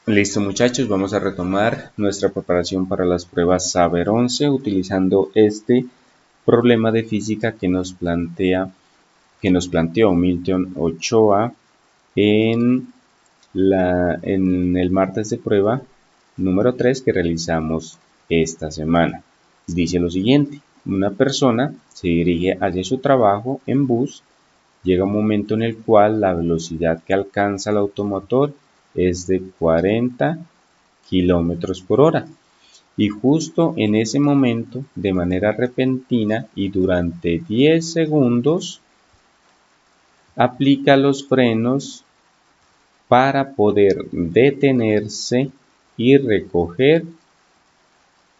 Listo muchachos, vamos a retomar nuestra preparación para las pruebas Saber 11 utilizando este problema de física que nos planteó Milton Ochoa en el martes de prueba número 3 que realizamos esta semana. Dice lo siguiente: una persona se dirige hacia su trabajo en bus. Llega un momento en el cual la velocidad que alcanza el automotor es de 40 kilómetros por hora. Y justo en ese momento, de manera repentina y durante 10 segundos, aplica los frenos para poder detenerse y recoger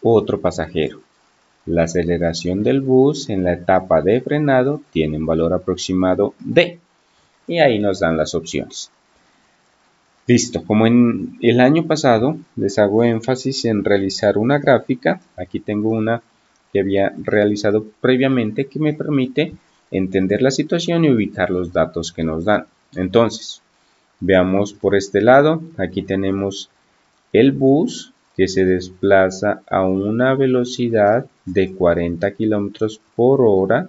otro pasajero. La aceleración del bus en la etapa de frenado tiene un valor aproximado de... Y ahí nos dan las opciones. Listo, como en el año pasado les hago énfasis en realizar una gráfica. Aquí tengo una que había realizado previamente que me permite entender la situación y ubicar los datos que nos dan. Entonces, veamos por este lado. Aquí tenemos el bus que se desplaza a una velocidad de 40 kilómetros por hora,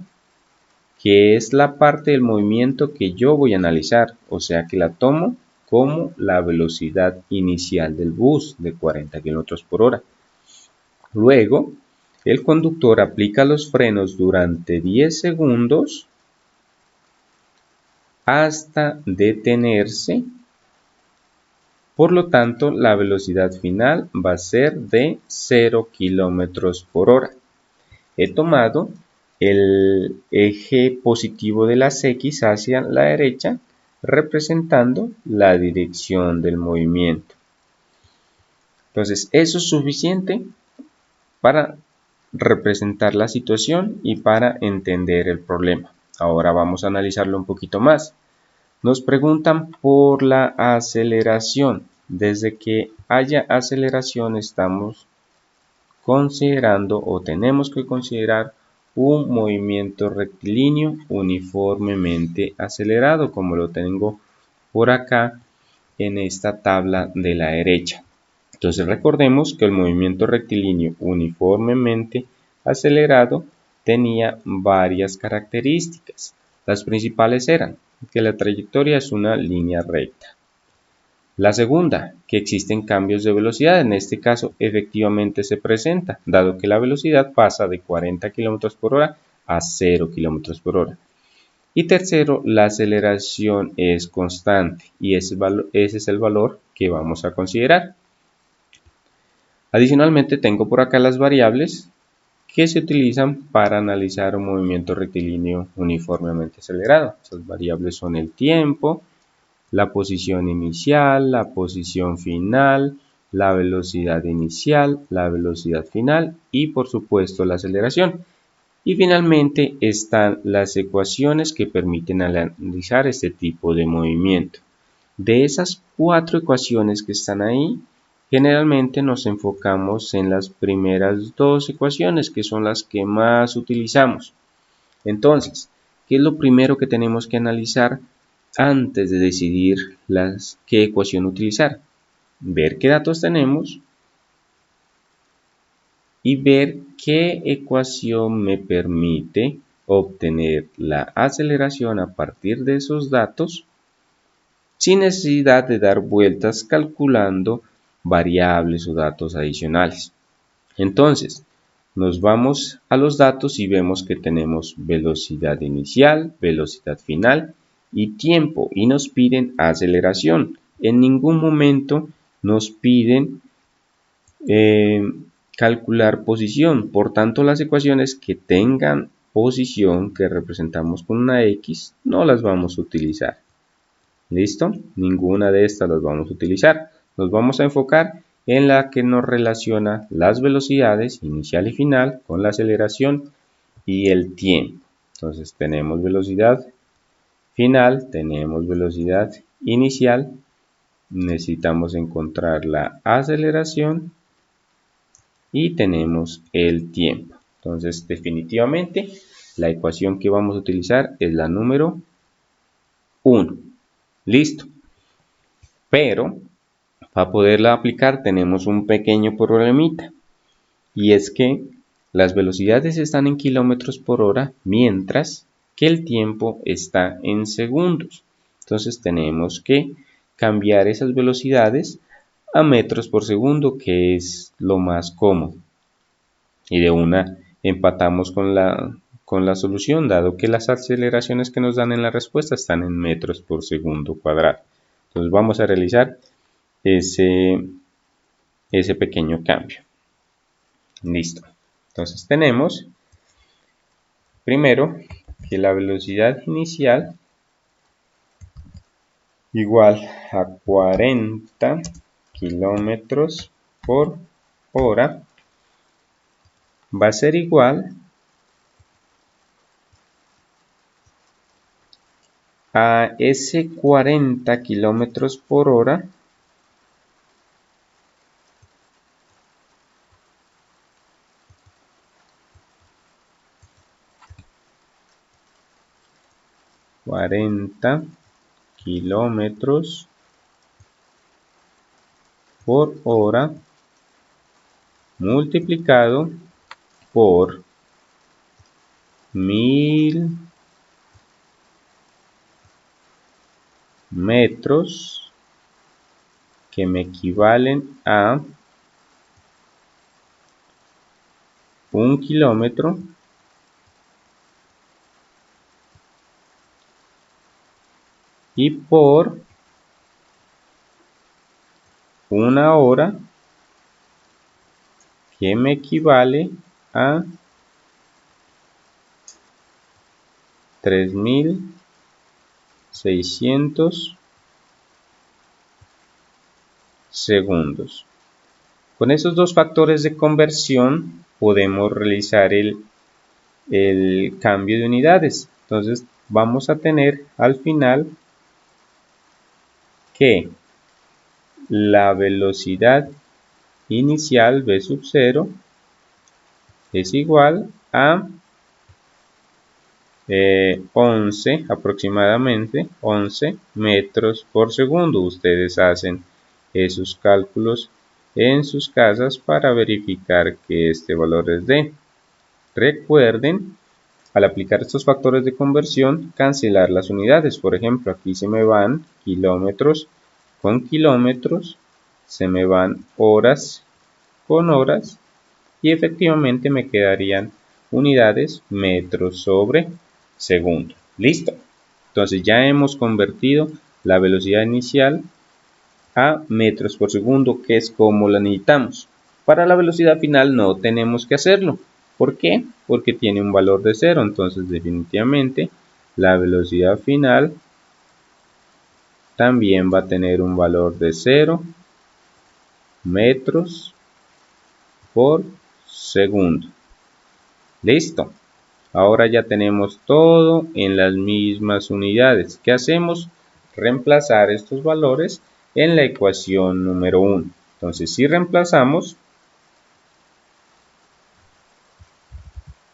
que es la parte del movimiento que yo voy a analizar, o sea que la tomo como la velocidad inicial del bus de 40 kilómetros por hora. Luego, el conductor aplica los frenos durante 10 segundos hasta detenerse. Por lo tanto, la velocidad final va a ser de 0 kilómetros por hora. He tomado el eje positivo de las X hacia la derecha, representando la dirección del movimiento. Entonces, eso es suficiente para representar la situación y para entender el problema. Ahora vamos a analizarlo un poquito más. Nos preguntan por la aceleración. Desde que haya aceleración estamos considerando o tenemos que considerar un movimiento rectilíneo uniformemente acelerado, como lo tengo por acá en esta tabla de la derecha. Entonces recordemos que el movimiento rectilíneo uniformemente acelerado tenía varias características. Las principales eran que la trayectoria es una línea recta. La segunda, que existen cambios de velocidad. En este caso efectivamente se presenta, dado que la velocidad pasa de 40 km por hora a 0 km por hora. Y tercero, la aceleración es constante y ese es el valor que vamos a considerar. Adicionalmente tengo por acá las variables que se utilizan para analizar un movimiento rectilíneo uniformemente acelerado. Esas variables son el tiempo, la posición inicial, la posición final, la velocidad inicial, la velocidad final y por supuesto la aceleración. Y finalmente están las ecuaciones que permiten analizar este tipo de movimiento. De esas 4 ecuaciones que están ahí, generalmente nos enfocamos en las primeras 2 ecuaciones, que son las que más utilizamos. Entonces, ¿qué es lo primero que tenemos que analizar antes de decidir qué ecuación utilizar? Ver qué datos tenemos y ver qué ecuación me permite obtener la aceleración a partir de esos datos sin necesidad de dar vueltas calculando variables o datos adicionales. Entonces, nos vamos a los datos y vemos que tenemos velocidad inicial, velocidad final y tiempo, y nos piden aceleración. En ningún momento nos piden calcular posición. Por tanto, las ecuaciones que tengan posición, que representamos con una X, no las vamos a utilizar. ¿Listo? Ninguna de estas las vamos a utilizar. Nos vamos a enfocar en la que nos relaciona las velocidades inicial y final con la aceleración y el tiempo. Entonces tenemos velocidad final, tenemos velocidad inicial, necesitamos encontrar la aceleración y tenemos el tiempo. Entonces definitivamente la ecuación que vamos a utilizar es la número 1. Listo. Pero Para poderla aplicar tenemos un pequeño problemita, y es que las velocidades están en kilómetros por hora, mientras que el tiempo está en segundos. Entonces tenemos que cambiar esas velocidades a metros por segundo, que es lo más cómodo. Y de una empatamos con la solución, dado que las aceleraciones que nos dan en la respuesta están en metros por segundo cuadrado. Entonces vamos a realizar ese pequeño cambio. Listo. Entonces tenemos primero que la velocidad inicial igual a 40 kilómetros por hora va a ser igual a ese 40 kilómetros por hora kilómetros por hora multiplicado por 1000 metros, que me equivalen a 1 kilómetro, y por 1 hora, que me equivale a 3600 segundos. Con esos dos factores de conversión podemos realizar el cambio de unidades. Entonces vamos a tener al final que la velocidad inicial v sub 0 es igual a 11, aproximadamente 11 metros por segundo. Ustedes hacen esos cálculos en sus casas para verificar que este valor es de. Recuerden, al aplicar estos factores de conversión, cancelar las unidades. Por ejemplo, aquí se me van kilómetros con kilómetros, se me van horas con horas, y efectivamente me quedarían unidades metros sobre segundo. Listo. Entonces ya hemos convertido la velocidad inicial a metros por segundo, que es como la necesitamos. Para la velocidad final no tenemos que hacerlo. ¿Por qué? Porque tiene un valor de 0. Entonces definitivamente la velocidad final también va a tener un valor de 0 metros por segundo. Listo. Ahora ya tenemos todo en las mismas unidades. ¿Qué hacemos? Reemplazar estos valores en la ecuación número 1. Entonces, si reemplazamos,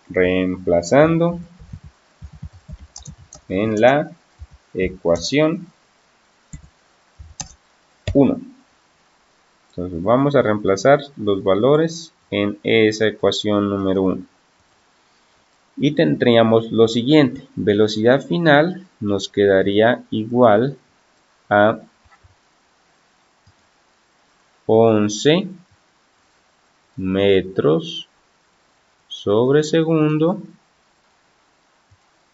reemplazando en la ecuación 1. Entonces, vamos a reemplazar los valores en esa ecuación número 1. Y tendríamos lo siguiente: velocidad final nos quedaría igual a 11 metros sobre segundo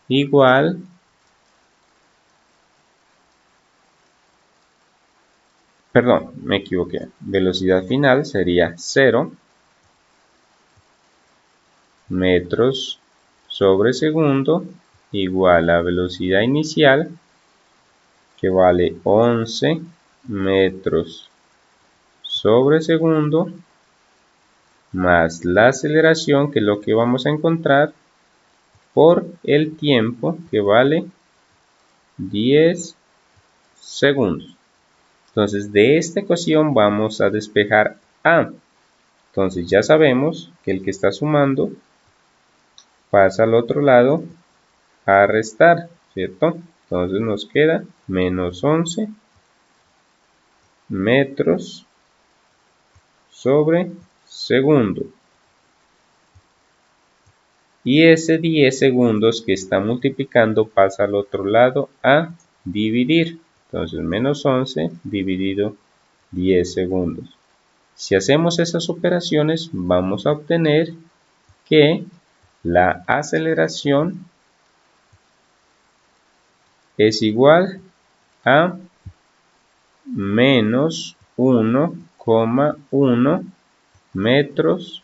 igual perdón, me equivoqué. Velocidad final sería 0 metros sobre segundo igual a velocidad inicial, que vale 11 metros sobre segundo, más la aceleración, que es lo que vamos a encontrar, por el tiempo, que vale 10 segundos. Entonces de esta ecuación vamos a despejar A. Entonces ya sabemos que el que está sumando pasa al otro lado a restar, ¿cierto? Entonces nos queda menos 11 metros sobre segundo. Y ese 10 segundos que está multiplicando pasa al otro lado a dividir. Entonces, menos 11 dividido 10 segundos. Si hacemos esas operaciones, vamos a obtener que la aceleración es igual a menos 1,1 metros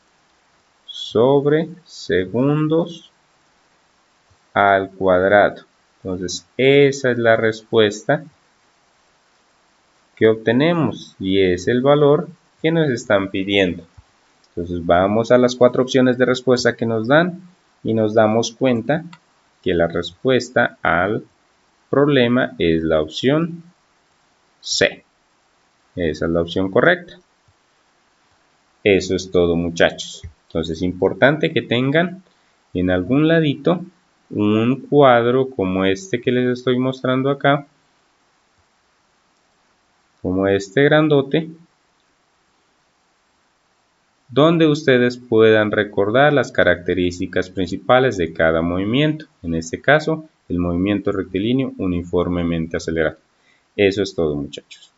sobre segundos al cuadrado. Entonces, esa es la respuesta que obtenemos y es el valor que nos están pidiendo. Entonces, vamos a las 4 opciones de respuesta que nos dan y nos damos cuenta que la respuesta al problema es la opción C. Esa es la opción correcta. Eso es todo, muchachos. Entonces es importante que tengan en algún ladito un cuadro como este que les estoy mostrando acá, como este grandote, donde ustedes puedan recordar las características principales de cada movimiento. En este caso, el movimiento rectilíneo uniformemente acelerado. Eso es todo, muchachos.